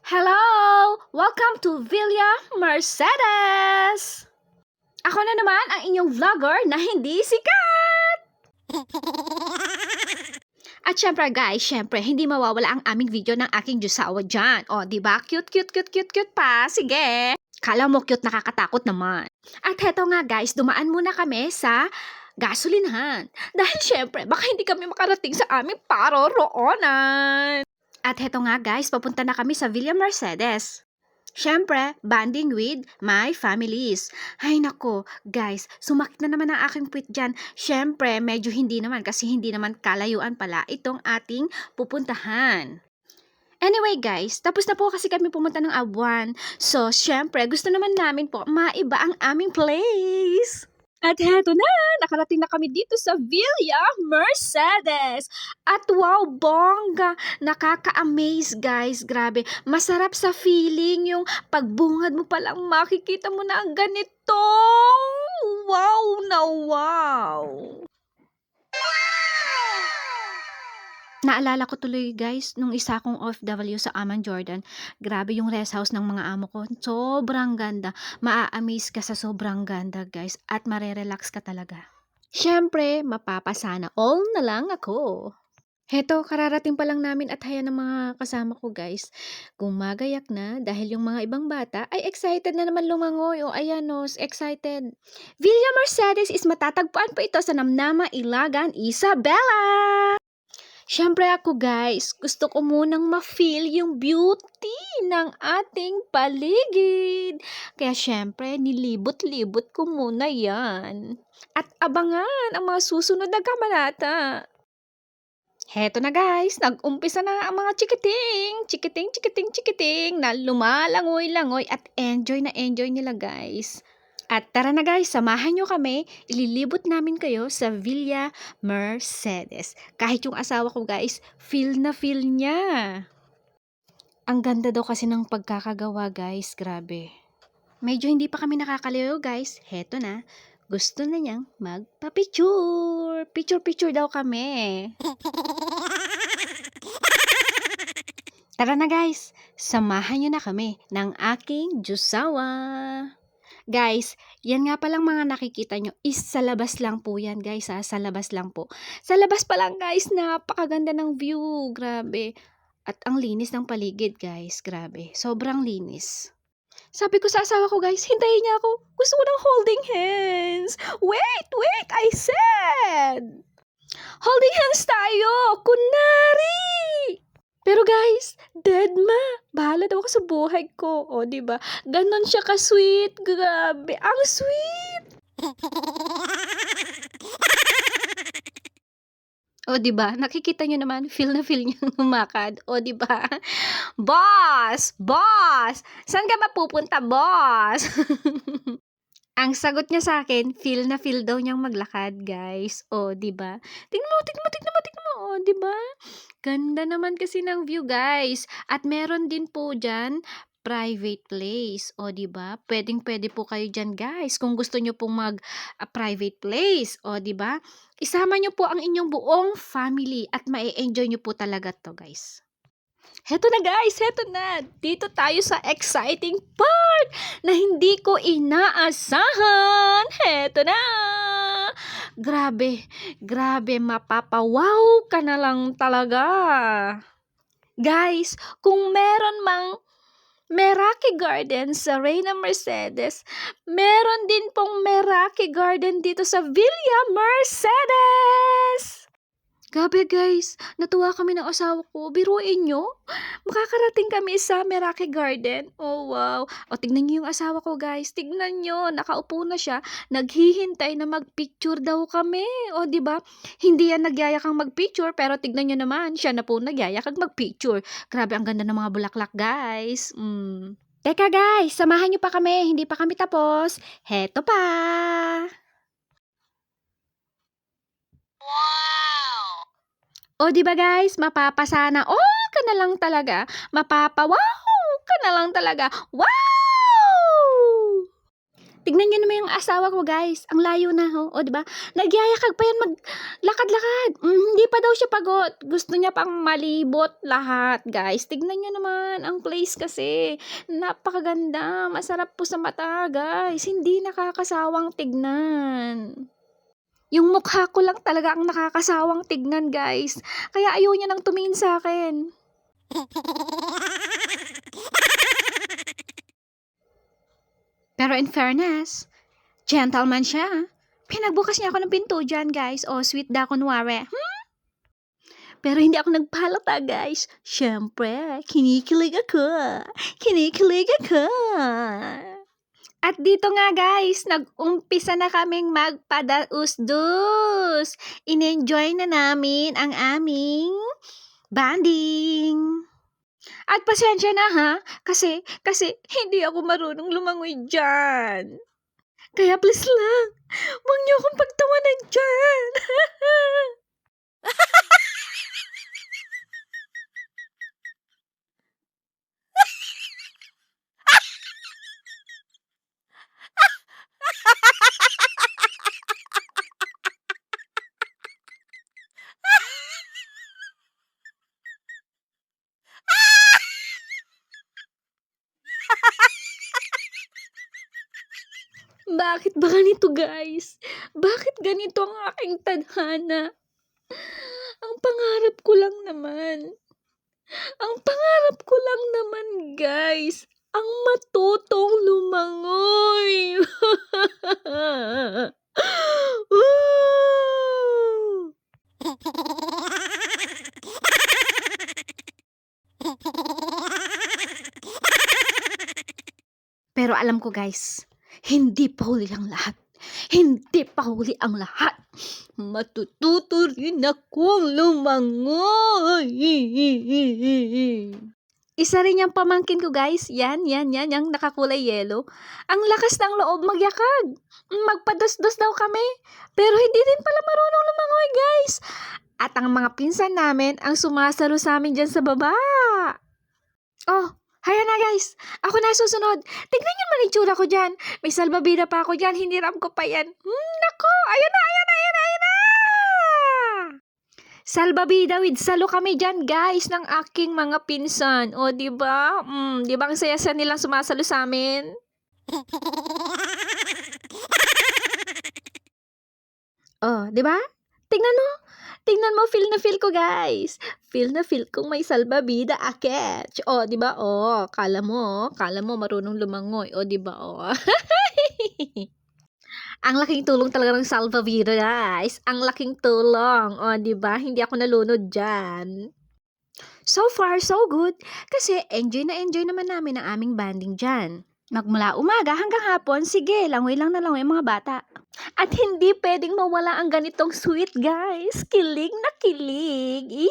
Hello! Welcome to Villa Mercedes! Ako na naman ang inyong vlogger na hindi sikat! At syempre guys, hindi mawawala ang aming video ng aking Diyosawa dyan. O, diba? Cute pa. Sige. Kala mo cute, nakakatakot naman. At heto nga guys, dumaan muna kami sa gasolinahan. Dahil syempre, baka hindi kami makarating sa aming paroroonan. At heto nga guys, papunta na kami sa Villa Mercedes. Syempre, bonding with my families. Ay nako, guys, sumakit na naman ang aking puwit dyan. Syempre, medyo hindi naman kasi hindi naman kalayuan pala itong ating pupuntahan. Anyway guys, tapos na po kasi kami pumunta ng Abuan. So, syempre, gusto naman namin po maiba ang aming place. At heto na, nakarating na kami dito sa Villa Mercedes. At wow, bongga, nakaka-amaze guys, grabe. Masarap sa feeling yung pagbungad mo palang makikita mo na ang ganito. Wow na wow. Naalala ko tuloy guys, nung isa kong OFW sa Amman, Jordan, grabe yung rest house ng mga amo ko. Sobrang ganda. Maa-amaze ka sa sobrang ganda guys at marerelax ka talaga. Syempre, mapapasana all na lang ako. Heto, kararating pa lang namin at haya ng mga kasama ko guys. Gumagayak na dahil yung mga ibang bata ay excited na naman lumangoy. O ayan o, excited. Villa Mercedes is matatagpuan po ito sa Namnama, Ilagan, Isabela. Syempre ako guys, gusto ko munang ma-feel yung beauty ng ating paligid. Kaya syempre, nilibot-libot ko muna yan. At abangan ang mga susunod na kabanata. Heto na guys, nag-umpisa na ang mga chikiting na lumalangoy-langoy at enjoy na enjoy nila guys. At tara na guys, samahan nyo kami, ililibot namin kayo sa Villa Mercedes. Kahit yung asawa ko guys, feel na feel niya. Ang ganda daw kasi ng pagkakagawa guys, grabe. Medyo hindi pa kami nakakaliw guys, heto na. Gusto na niyang magpa-picture. Picture daw kami. Tara na guys, samahan nyo na kami ng aking Diyosawa. Guys, yan nga palang mga nakikita nyo is sa labas lang po yan guys ha, sa labas lang po. Sa labas pa lang guys, napakaganda ng view, grabe. At ang linis ng paligid guys, grabe, sobrang linis. Sabi ko sa asawa ko guys, hintayin niya ako, gusto ko ng holding hands. Wait, I said! Holding hands tayo, kunwari! Pero guys, dead ma. Bahala daw ako sa buhay ko. O, diba? Ganon siya ka-sweet. Grabe, ang sweet! O, diba? Nakikita nyo naman, feel na feel niyang umakad. O, diba? Boss! Saan ka mapupunta, boss? Ang sagot niya sa akin, feel na feel daw niyang maglakad, guys. O, diba? Tingnan mo. O, diba? Ganda naman kasi ng view, guys. At meron din po dyan, private place. O, diba? Pwedeng-pwede po kayo dyan, guys. Kung gusto nyo pong mag-private place. O, diba? Isama nyo po ang inyong buong family at ma-enjoy nyo po talaga to, guys. Heto na guys, heto na. Dito tayo sa exciting part na hindi ko inaasahan. Heto na. Grabe, mapapawaw ka na lang talaga. Guys, kung meron mang Meraki Garden sa Reina Mercedes, meron din pong Meraki Garden dito sa Villa Mercedes. Grabe guys, natuwa kami ng asawa ko. Biruin nyo, makakarating kami sa Meraki Garden. Oh wow. O tignan nyo yung asawa ko guys. Tignan nyo, nakaupo na siya. Naghihintay na magpicture daw kami. O diba? Hindi yan nagyayakang magpicture pero tignan nyo naman, siya na po nagyayakang magpicture. Grabe, ang ganda ng mga bulaklak guys. Teka guys, samahan nyo pa kami. Hindi pa kami tapos. Heto pa. O, di ba guys, mapapasana all ka na lang talaga. Mapapawaw ka na lang talaga. Wow! Tignan niyo naman yung asawa ko, guys. Ang layo na, ho. O, di ba? Nagyayakag pa yan maglakad-lakad. Hindi pa daw siya pagod. Gusto niya pang malibot lahat, guys. Tignan niyo naman ang place kasi. Napakaganda. Masarap po sa mata, guys. Hindi nakakasawang tignan. Yung mukha ko lang talaga ang nakakasawang tignan, guys. Kaya ayaw niya nang tumingin sa akin. Pero in fairness, gentleman siya. Pinagbukas niya ako ng pinto dyan, guys. O, sweet da kunwari. Pero hindi ako nagpalata, guys. Siyempre, kinikilig ako. Kinikilig ako. At dito nga, guys, nag-umpisa na kaming magpadaus-dus. In-enjoy na namin ang aming banding. At pasensya na, ha? Kasi hindi ako marunong lumangoy dyan. Kaya please lang, huwag niyo akong pagtawanan dyan. Bakit ba ganito, guys? Bakit ganito ang aking tadhana? Ang pangarap ko lang naman. Ang pangarap ko lang naman, guys, ang matutong lumangoy. Pero alam ko, guys, hindi pa huli ang lahat. Hindi pa huli ang lahat. Matututo rin akong lumangoy. Isa rin yung pamangkin ko, guys. Yan, yung nakakulay yellow. Ang lakas ng loob magyakag. Magpadusdos daw kami. Pero hindi din pala marunong lumangoy, guys. At ang mga pinsan namin ang sumasalo sa amin dyan sa baba. Oh, haya na, guys. Ako na susunod. Tignan niyo naman itsura ko dyan. May salbabida pa ako dyan. Hiniram ko pa yan. Nako, ayan na. Salbabida with salo kami dyan, guys, ng aking mga pinsan. O, diba? Diba ang saya-saya nilang sumasalo sa amin? Oh, diba? Tingnan mo, feel na feel ko, guys. Feel na feel kong may salbabida aketch. O, diba? O, kala mo marunong lumangoy. O, diba? O. Ang laking tulong talaga ng salbabida, guys. Ang laking tulong. O, diba? Hindi ako nalunod dyan. So far, so good. Kasi enjoy naman namin ang aming banding dyan. Magmula umaga hanggang hapon, sige, langoy lang na langoy mga bata. At hindi pwedeng mawala ang ganitong sweet, guys. Kilig na kilig.